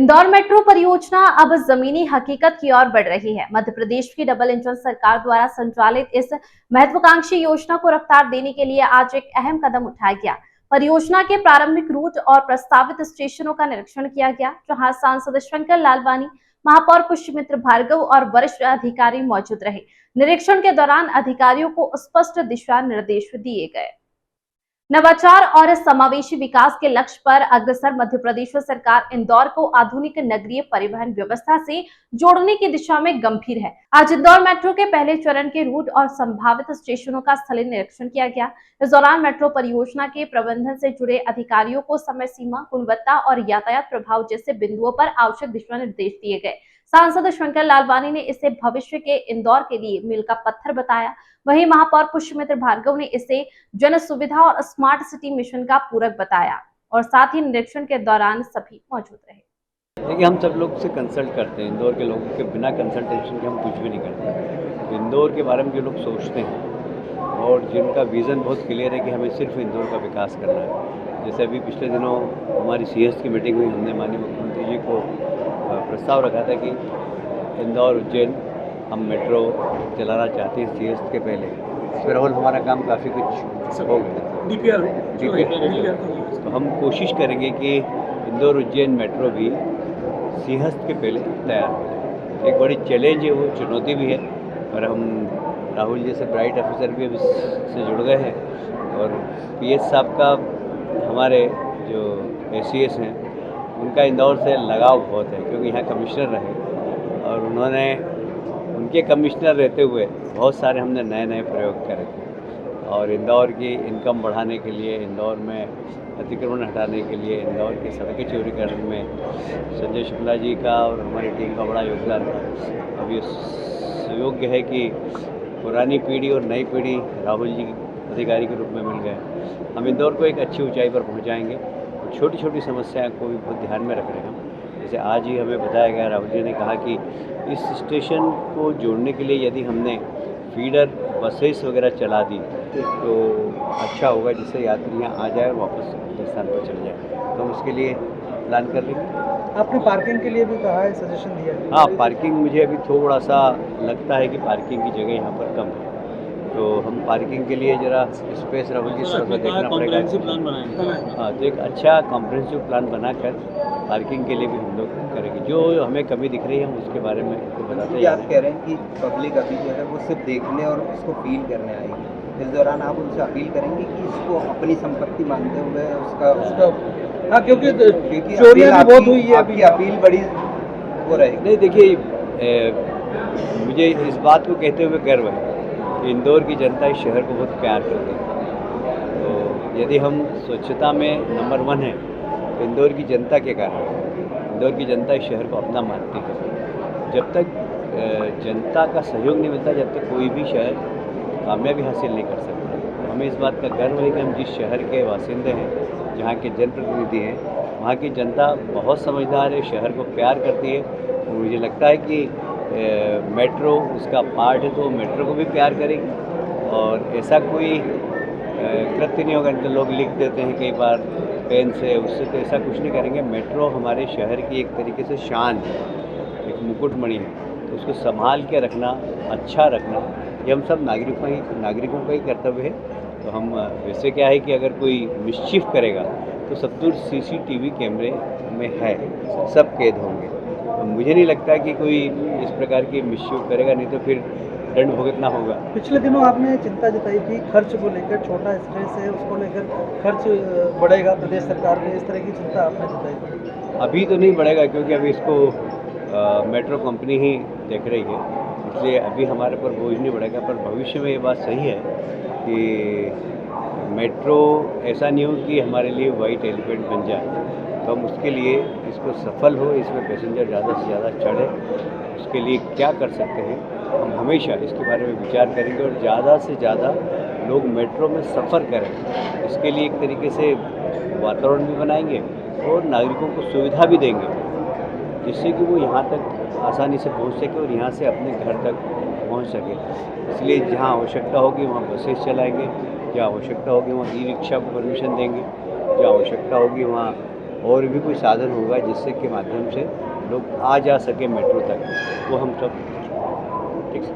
Indore metro परियोजना अब जमीनी हकीकत की ओर बढ़ रही है। मध्य प्रदेश की डबल इंजन सरकार द्वारा संचालित इस महत्वाकांक्षी योजना को रफ्तार देने के लिए आज एक अहम कदम उठाया गया। परियोजना के प्रारंभिक रूट और प्रस्तावित स्टेशनों का निरीक्षण किया गया, जहां सांसद शंकर लालवानी, महापौर पुष्यमित्र भार्गव और वरिष्ठ अधिकारी मौजूद रहे। निरीक्षण के दौरान अधिकारियों को स्पष्ट दिशा निर्देश दिए गए। नवाचार और समावेशी विकास के लक्ष्य पर अग्रसर मध्य प्रदेश सरकार इंदौर को आधुनिक नगरीय परिवहन व्यवस्था से जोड़ने की दिशा में गंभीर है। आज इंदौर मेट्रो के पहले चरण के रूट और संभावित स्टेशनों का स्थलीय निरीक्षण किया गया। इस दौरान मेट्रो परियोजना के प्रबंधन से जुड़े अधिकारियों को समय सीमा, गुणवत्ता और यातायात प्रभाव जैसे बिंदुओं पर आवश्यक दिशा निर्देश दिए गए। सांसद शंकर लालवानी ने इसे भविष्य के इंदौर के लिए मील का पत्थर बताया। वहीं महापौर पुष्यमित्र भार्गव ने इसे जन सुविधा और स्मार्ट सिटी मिशन का पूरक बताया और साथ ही निरीक्षण के दौरान सभी मौजूद रहे। देखिए, हम सब लोग से कंसल्ट करते हैं। इंदौर के लोगों के बिना कंसल्टेशन के हम कुछ भी नहीं करते। तो इंदौर के बारे में जो लोग सोचते हैं और जिनका विज़न बहुत क्लियर है कि हमें सिर्फ इंदौर का विकास करना है, जैसे अभी पिछले दिनों हमारी CS की मीटिंग हुई, हमने माननीय मुख्यमंत्री जी को प्रस्ताव रखा था कि इंदौर उज्जैन हम मेट्रो चलाना चाहते हैं CS के पहले। फिर और हमारा काम काफ़ी कुछ हो गया, DPR तो हम कोशिश करेंगे कि इंदौर उज्जैन मेट्रो भी सिंहस्थ के पहले तैयार हो जाए। एक बड़ी चैलेंज है, वो चुनौती भी है, और हम राहुल जैसे ब्राइट ऑफिसर भी अब इससे जुड़ गए हैं। और PS साहब का, हमारे जो ACS हैं, उनका इंदौर से लगाव बहुत है, क्योंकि यहाँ कमिश्नर रहे और उन्होंने उनके कमिश्नर रहते हुए बहुत सारे हमने नए नए प्रयोग करे थे। और इंदौर की इनकम बढ़ाने के लिए, इंदौर में अतिक्रमण हटाने के लिए, इंदौर की सड़कें चौड़ीकरण में संजय शुक्ला जी का और हमारी टीम का बड़ा योगदान था। अब ये सुयोग्य है कि पुरानी पीढ़ी और नई पीढ़ी राहुल जी अधिकारी के रूप में मिल गए। हम इंदौर को एक अच्छी ऊंचाई पर पहुंचाएंगे। छोटी छोटी समस्याओं को भी बहुत ध्यान में रख रहे हैं हम। जैसे आज ही हमें बताया गया, राहुल जी ने कहा कि इस स्टेशन को जोड़ने के लिए यदि हमने फीडर बसेस वगैरह चला दी तो अच्छा होगा, जिससे यात्री यहाँ आ जाए और वापस अपने स्थान पर चले जाए। तो हम उसके लिए प्लान कर लेंगे। आपने पार्किंग के लिए भी कहा है, सजेशन दिया है? हाँ, पार्किंग मुझे अभी थोड़ा सा लगता है कि पार्किंग की जगह यहाँ पर कम है, तो हम पार्किंग के लिए ज़रा स्पेस राहुल जी से देखना पड़ेगा। प्लान बनाएंगे। हाँ, तो एक अच्छा कॉम्प्रिहेंसिव प्लान बनाकर पार्किंग के लिए भी हम लोग करेंगे। जो हमें कमी दिख रही है हम उसके बारे में आपको बताते हैं। आप कह रहे हैं कि पब्लिक अभी जो है वो सिर्फ देखने और उसको फील करने आएगी, इस दौरान आप उनसे अपील करेंगे कि इसको अपनी संपत्ति मानते हुए उसका हाँ, क्योंकि चोरियां भी बहुत हुई है, आपकी अपील बड़ी हो रहेगी। नहीं, देखिए, मुझे इस बात को कहते हुए गर्व है कि इंदौर की जनता इस शहर को बहुत प्यार करती है। तो यदि हम स्वच्छता में नंबर 1 है तो इंदौर की जनता के कारण। इंदौर की जनता इस शहर को अपना मानती है। जब तक जनता का सहयोग नहीं मिलता, जब तक कोई भी शहर कामयाबी हासिल नहीं कर सकता। हमें इस बात का गर्व है कि हम जिस शहर के वासिंदे हैं, जहाँ के जनप्रतिनिधि हैं, वहाँ की जनता बहुत समझदार है, शहर को प्यार करती है। और मुझे लगता है कि मेट्रो उसका पार्ट है, तो मेट्रो को भी प्यार करेगी। और ऐसा कोई कृत्य नहीं होगा, तो लोग लिख देते हैं कई बार पेन से, उससे तो ऐसा कुछ नहीं करेंगे। मेट्रो हमारे शहर की एक तरीके से शान है, एक मुकुटमणि है, तो उसको संभाल के रखना, अच्छा रखना, ये हम सब नागरिकों का ही कर्तव्य है। तो हम वैसे क्या है कि अगर कोई मिस्चीफ करेगा तो सब दूर CCTV कैमरे में है, सब कैद होंगे। तो मुझे नहीं लगता कि कोई इस प्रकार की मिस्चीफ करेगा, नहीं तो फिर दंड भुगतना होगा। पिछले दिनों आपने चिंता जताई थी खर्च को लेकर, छोटा स्ट्रेस है उसको लेकर खर्च बढ़ेगा प्रदेश सरकार में, इस तरह की चिंता आपने जताई थी। अभी तो नहीं बढ़ेगा, क्योंकि अभी इसको मेट्रो कंपनी ही देख रही है, इसलिए अभी हमारे पर बोझ नहीं बढ़ेगा। पर भविष्य में ये बात सही है कि मेट्रो ऐसा नहीं हो कि हमारे लिए वाइट एलिफेंट बन जाए। तो हम उसके लिए इसको सफल हो, इसमें पैसेंजर ज़्यादा से ज़्यादा चढ़े, उसके लिए क्या कर सकते हैं, हम हमेशा इसके बारे में विचार करेंगे और ज़्यादा से ज़्यादा लोग मेट्रो में सफ़र करें। इसके लिए एक तरीके से वातावरण भी बनाएंगे और नागरिकों को सुविधा भी देंगे, जिससे कि वो यहाँ तक आसानी से पहुँच सके और यहाँ से अपने घर तक पहुँच सके। इसलिए जहाँ आवश्यकता होगी वहाँ बसेस चलाएंगे, जहाँ आवश्यकता होगी वहाँ ई-रिक्शा को परमिशन देंगे, जहाँ आवश्यकता होगी वहाँ और भी कोई साधन होगा जिससे के माध्यम से लोग आ जा सके मेट्रो तक, वो हम सब